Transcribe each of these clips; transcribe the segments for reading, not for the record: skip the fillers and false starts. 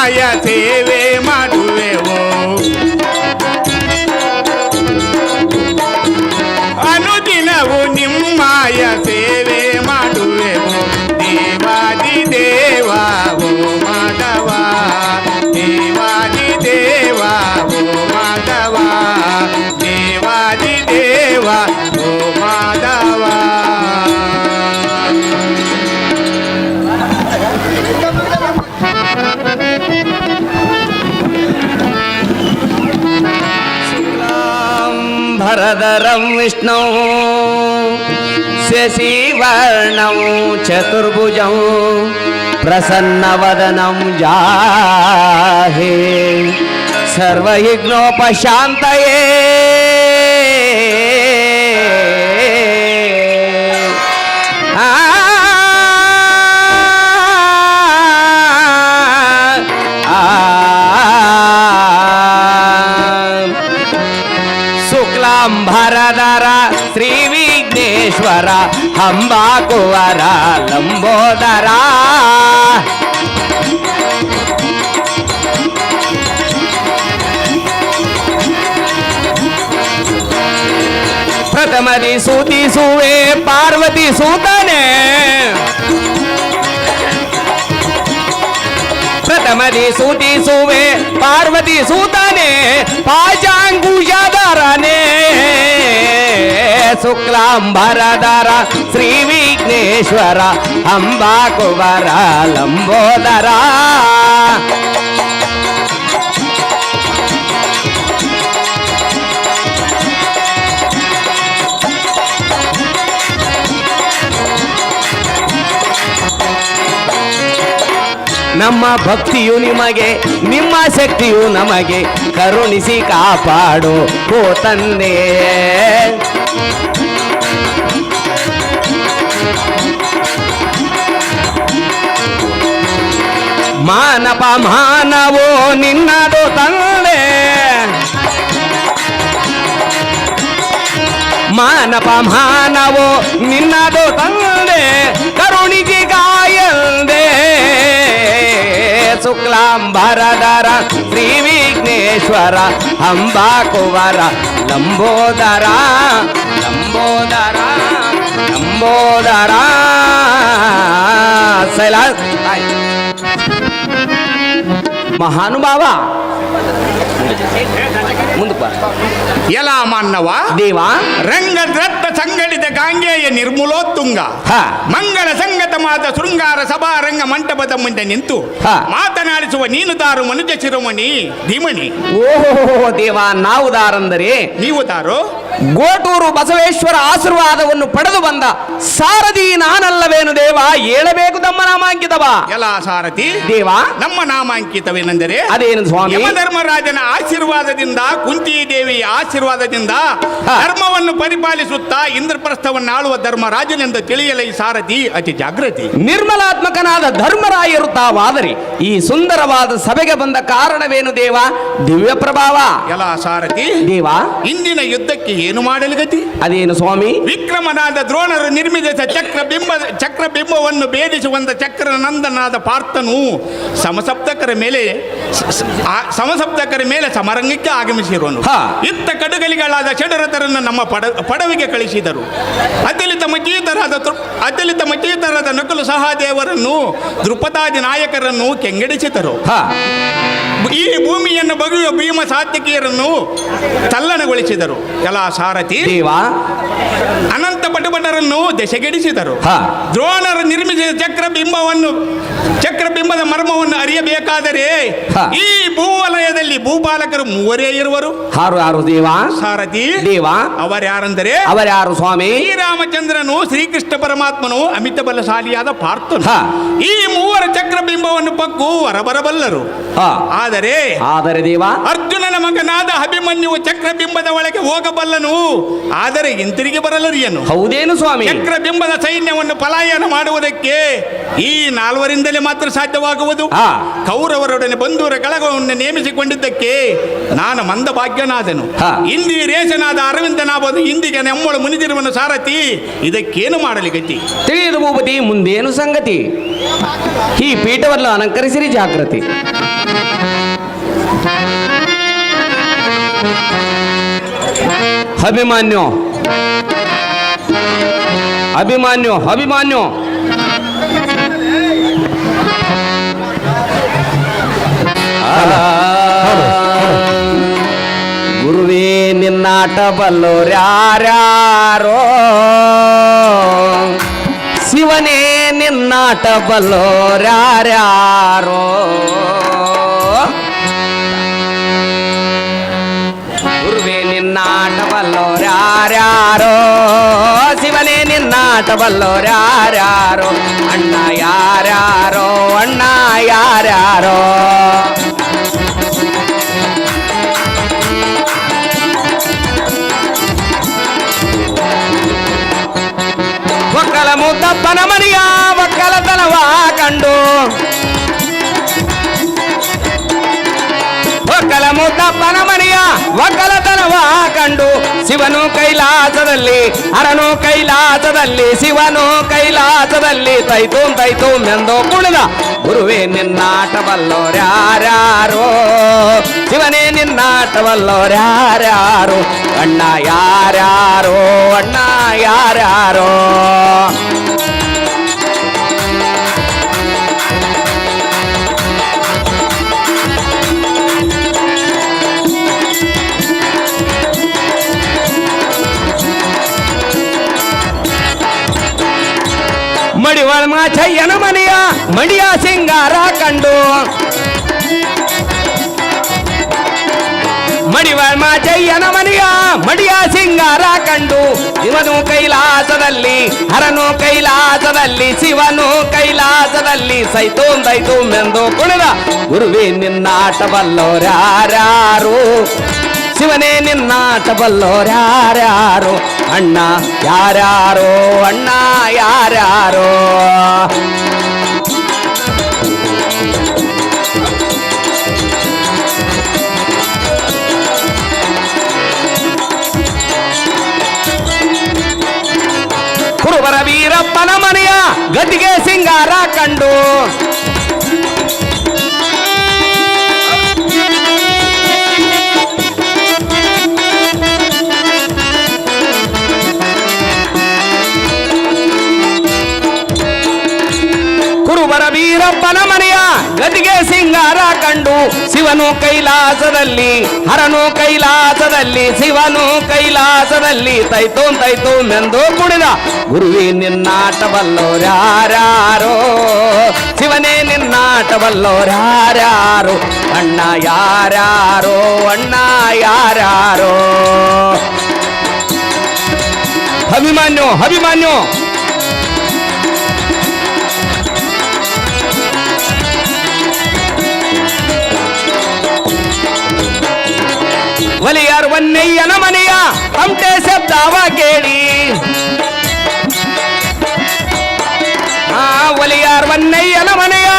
ನಿಮ್ಮಯ ಸೇವೆ ಮಾಡುವೆವು. ಅನುದಿನವು ನಿಮ್ಮಯ ಸೇವೆ ಮಾಡುವೆವು. ದೇವಾದಿ ದೇವ ಓ ಮಾಧವ, ದೇವಾದಿ ದೇವ ಓ ಮಾಧವ, ದೇವಾದಿ ದೇವ ಓ ಮಾಧವ. ಭರಧರಂ ವಿಷ್ಣು ಶಶಿವರ್ಣಂ ಚತುರ್ಭುಜಂ ಪ್ರಸನ್ನವದನಂ ಜಾಹೇ ಸರ್ವವಿಘ್ನೋಪಶಾಂತಯೇ. ಭರಧರ ಶ್ರೀ ವಿಘ್ನೇಶ್ವರ ಅಂಬಾಕುವರ ಲಂಬೋದರ. ಪ್ರಥಮದಿ ಸೂತಿಸುವೆ ಪಾರ್ವತಿ ಸೂತನೆ, ಪ್ರಥಮದಿ ಸೂತಿಸುವೆ ಪಾರ್ವತಿ ಸೂತನೆ, ಪಾಜಾಂಗುಷಧರನೆ ಶುಕ್ಲಾಂಬರಧರ ಶ್ರೀ ವಿಘ್ನೇಶ್ವರ ಅಂಬಾಕುವರ ಲಂಬೋದರ. ನಮ್ಮ ಭಕ್ತಿಯು ನಿಮಗೆ, ನಿಮ್ಮ ಶಕ್ತಿಯು ನಮಗೆ, ಕರುಣಿಸಿ ಕಾಪಾಡು ಓ ತಂದೆ. ಮಾನಪ ಮಾನವೋ ನಿನ್ನದು ತಂದೆ, ಮಾನಪ ಮಾನವೋ ನಿನ್ನದು ತಂದೆ, ಕರುಣಿಸಿ ಗಾಯಂದೆ ಶುಕ್ಲಾಂಬರಧರ ಶ್ರೀ ವಿಘ್ನೇಶ್ವರ ಅಂಬಾಕುವರ ಲಂಬೋದರ, ಲಂಬೋದರ, ಲಂಬೋದರ. ಮಹಾನುಭಾವ ಮುಂದಪ್ಪ. ಎಲ ಮಾನ್ನವ ದೇವ ರಂಗರತ್ನ ಸಂಘಟಿತ ಗಾಂಗೇಯ ನಿರ್ಮೂಲೋತ್ತುಂಗ ಮಂಗಳ ಸಂಗತವಾದ ಶೃಂಗಾರ ಸಭಾ ರಂಗ ಮಂಟಪದ ಮುಂದೆ ನಿಂತು ಮಾತನಾಡಿಸುವ ನೀನು ದಾರು ಮನುಜ ಶಿರೋಮಣಿ ಧೀಮಣಿ. ಓಹೋ ದೇವ, ನಾವು ದಾರಂದರೆ ನೀವು ದಾರು. ಗೋಟೂರು ಬಸವೇಶ್ವರ ಆಶೀರ್ವಾದವನ್ನು ಪಡೆದು ಬಂದ ಸಾರಥಿ ನಾನಲ್ಲವೇನು ದೇವ? ಹೇಳಬೇಕು ತಮ್ಮ ನಾಮಾಂಕಿತವ. ಎಲ್ಲ ಸಾರಥಿ ದೇವ, ನಮ್ಮ ನಾಮಾಂಕಿತವೇನೆಂದರೆ ಅದೇನು ಸ್ವಾಮಿ? ಯಮಧರ್ಮರಾಜನ ಆಶೀರ್ವಾದದಿಂದ, ಕುಂತಿ ದೇವಿಯ ಆಶೀರ್ವಾದದಿಂದ ಧರ್ಮವನ್ನು ಪರಿಪಾಲಿಸುತ್ತಾ ಇಂದ್ರಪ್ರಸ್ಥವನ್ನು ಆಳುವ ಧರ್ಮರಾಜನೆಂದು ತಿಳಿಯಲ ಈ ಸಾರಥಿ ಅತಿ ಜಾಗೃತಿ. ನಿರ್ಮಲಾತ್ಮಕನಾದ ಧರ್ಮರಾಯರು ತಾವಾದರೆ ಈ ಸುಂದರವಾದ ಸಭೆಗೆ ಬಂದ ಕಾರಣವೇನು ದೇವ? ದಿವ್ಯ ಪ್ರಭಾವ. ಎಲ್ಲ ಸಾರಥಿ ದೇವ, ಇಂದಿನ ಯುದ್ಧಕ್ಕೆ ಏನು ಮಾಡಲು ಗತಿ? ಅದೇನು ಸ್ವಾಮಿ? ವಿಕ್ರಮನಾದ ದ್ರೋಣರು ನಿರ್ಮಿಸಿದ ಚಕ್ರಬಿಂಬವನ್ನು ಭೇದಿಸುವಂತ ಚಕ್ರನಂದನಾದ ಪಾರ್ಥನು ಸಮಸಪ್ತಕರ ಮೇಲೆ ಸಮರಂಗಕ್ಕೆ ಆಗಮಿಸಿರುವನು. ಇತ್ತ ಕಡುಗಲಿಗಳಾದ ಷಡರಥರನ್ನು ನಮ್ಮ ಪಡವಿಗೆ ಕಳಿಸಿದರು. ಅತಿಲಿತ ಮಚೀತರಾದ ನಕುಲು ಸಹದೇವರನ್ನು, ದೃಪದಾದಿ ನಾಯಕರನ್ನು ಕೆಂಗಡಿಸಿದರು. ಈ ಭೂಮಿಯನ್ನು ಬಗೆಯುವ ಭೀಮ ಸಾತ್ವಿಕಿಯರನ್ನು ತಲ್ಲಣಗೊಳಿಸಿದರು. ಎಲ್ಲ ಸಾರಥಿ ಅನಂತ ಪಟುಪಟರನ್ನು ದೆಸೆಗೆಡಿಸಿದರು. ದ್ರೋಣರು ನಿರ್ಮಿಸಿದ ಚಕ್ರಬಿಂಬದ ಮರ್ಮವನ್ನು ಅರಿಯಬೇಕಾದರೆ ಈ ಭೂವಲಯದಲ್ಲಿ ಭೂಪಾಲಕರು ಮೂವರೇ ಇರುವರು. ಯಾರು ದೇವ? ಸಾರಥಿ ದೇವ, ಅವರ್ಯಾರಂದರೆ ಅವರ್ಯಾರು ಸ್ವಾಮಿ? ಶ್ರೀರಾಮಚಂದ್ರನು, ಶ್ರೀಕೃಷ್ಣ ಪರಮಾತ್ಮನು, ಅಮಿತ ಬಲಶಾಲಿಯಾದ ಪಾರ್ಥನು. ಈ ಮೂವರ ಚಕ್ರಬಿಂಬವನ್ನು ಪಕ್ಕು ಹೊರಬರಬಲ್ಲರು. ಆದರೆ ದೇವ, ಅರ್ಜುನನ ಮಗನಾದ ಅಭಿಮನ್ಯುವು ಚಕ್ರಬಿಂಬದ ಒಳಗೆ ಹೋಗಬಲ್ಲನು, ಆದರೆ ಹಿಂತಿರುಗಿ ಬರಲರಿಯನು. ಹೌದೇನು ಸ್ವಾಮಿ? ಚಕ್ರಬಿಂಬದ ಸೈನ್ಯವನ್ನು ಪಲಾಯನ ಮಾಡುವುದಕ್ಕೆ ಈ ನಾಲ್ವರಿಂದಲೇ ಮಾತ್ರ ಸಾಧ್ಯವಾಗುವುದು. ಕೌರವರೊಡನೆ ಬಂಧುವರ ಕಳಗವನ್ನು ನೇಮಿಸಿಕೊಂಡಿದ್ದಕ್ಕೆ ನಾನು ಮಂದ ಭಾಗ್ಯನಾದನು. ಇಂದಿ ರೇಷನಾದ ಅರವಿಂದನಾಬೋದು ಇಂದಿಗೆ ನಮ್ಮೊಳ ಮುನಿದಿರುವನು ಸಾರಥಿ. ಇದಕ್ಕೇನು ಮಾಡಲಿ ಗತಿ? ತಿಳಿಯದು ಭೂಪತಿ, ಮುಂದೇನು ಸಂಗತಿ? ಈ ಪೀಠವನ್ನು ಅಲಂಕರಿಸಿರಿ ಜಾಗೃತಿ. ಅಭಿಮನ್ಯು ಅಭಿಮನ್ಯು ಅಭಿಮನ್ಯು ಗುರುವೇ ನಿನ್ನಾಟ ಬಲ್ಲೋರ್ಯಾರ್ಯಾರೋ ಶಿವನೇ ನಿನ್ನಾಟ ಬಲ್ಲೋರ್ಯಾರ್ಯಾರೋ ಗುರುವೇ ನಿನ್ನಾಟ ಬಲ್ಲೋರ್ಯಾರ್ಯಾರೋ ಶಿವನೇ ನಿನ್ನಾಟ ಬಲ್ಲೋರ್ಯಾರ್ಯಾರೋ ಅಣ್ಣ ಯಾರ್ಯಾರೋ ಅಣ್ಣ ಯಾರ್ಯಾರೋ ಒಕ್ಕಲ ಮುದ್ದಪ್ಪನ ಮನೆಯ ಒಕ್ಕಲತನವ ಕಂಡು ಒಕ್ಕಲ ಮುದ್ದಪ್ಪನ ಮನೆಯ ಒಕ್ಕಲತನವ ಕಂಡು ಶಿವನು ಕೈಲಾಸದಲ್ಲಿ ಹರನು ಕೈಲಾಸದಲ್ಲಿ ಶಿವನು ಕೈಲಾಸದಲ್ಲಿ ತೈತೂಂ ತೈತೂಂ ಎಂದು ಕುಣಿದ ಗುರುವೇ ನಿನ್ನಾಟ ಬಲ್ಲೋರ್ಯಾರ್ಯಾರೋ ಶಿವನೇ ನಿನ್ನಾಟ ಬಲ್ಲೋರ್ಯಾರ್ಯಾರೋ ಅಣ್ಣ ಯಾರ್ಯಾರೋ ಅಣ್ಣ ಯಾರ್ಯಾರೋ ಮಡಿವಾಳ ಮಾಚಯ್ಯನ ಮನೆಯ ಮಡಿಯ ಸಿಂಗಾರ ಕಂಡು ಮಡಿವಾಳ ಮಾಚಯ್ಯನ ಮನೆಯ ಮಡಿಯ ಸಿಂಗಾರ ಕಂಡು ಶಿವನು ಕೈಲಾಸದಲ್ಲಿ ಹರನು ಕೈಲಾಸದಲ್ಲಿ ಶಿವನು ಕೈಲಾಸದಲ್ಲಿ ಸೈತೋಂ ದೈತೋಂ ಎಂದು ಕುಣಿದ ಗುರುವೇ ನಿನ್ನಾಟ ಬಲ್ಲೋರ್ಯಾರ್ಯಾರೋ ಶಿವನೇ ನಿನ್ನಾಟ ಬಲ್ಲೋರ್ಯಾರ್ಯಾರೋ ಅಣ್ಣ ಯಾರ್ಯಾರೋ ಅಣ್ಣ ಯಾರ್ಯಾರೋ ಕುರುಬರ ವೀರಪ್ಪನ ಮನೆಯ ಗದ್ದಿಗೆ ಸಿಂಗಾರ ಕಂಡು ಕುರುಬರ ವೀರಪ್ಪನ ಮನೆಯ ಗದಿಗೆ ಸಿಂಗಾರ ಕಂಡು ಶಿವನು ಕೈಲಾಸದಲ್ಲಿ ಹರನು ಕೈಲಾಸದಲ್ಲಿ ಶಿವನು ಕೈಲಾಸದಲ್ಲಿ ತೈತೋಂ ತೈತೋಂ ಎಂದು ಕುಣಿದ ಗುರುವೇ ನಿನ್ನಾಟ ಬಲ್ಲೋರ್ಯಾರ್ಯಾರೋ ಶಿವನೇ ನಿನ್ನಾಟ ಬಲ್ಲೋರ್ಯಾರ್ಯಾರೋ ಅಣ್ಣ ಯಾರ್ಯಾರೋ ಅಣ್ಣ ಯಾರ್ಯಾರೋ ಅಭಿಮನ್ಯು ಅಭಿಮನ್ಯು ಒಲಿಯಾರ್ ವನ್ನಯ್ಯನ ಮನೆಯ ತಮಟೆ ಶಬ್ದವ ಕೇಳಿ ಒಲಿಯಾರ್ ವನ್ನಯ್ಯನ ಮನೆಯ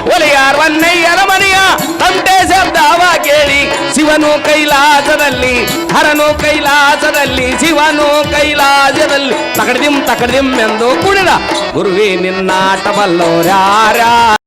ಒಲಿಯಾರ್ ವನ್ನಯ್ಯನ ಮನೆಯ ತಮಟೆ ಶಬ್ದವ ಕೇಳಿ ಶಿವನು ಕೈಲಾಸದಲ್ಲಿ ಹರನು ಕೈಲಾಸದಲ್ಲಿ ಶಿವನು ಕೈಲಾಸದಲ್ಲಿ ತಕಡಿದಿಂ ತಕಡಿದಿಂ ಎಂದು ಕುಣಿದ ಗುರುವೇ ನಿನ್ನಾಟ ಬಲ್ಲೋರ್ಯಾರ್ಯಾರೋ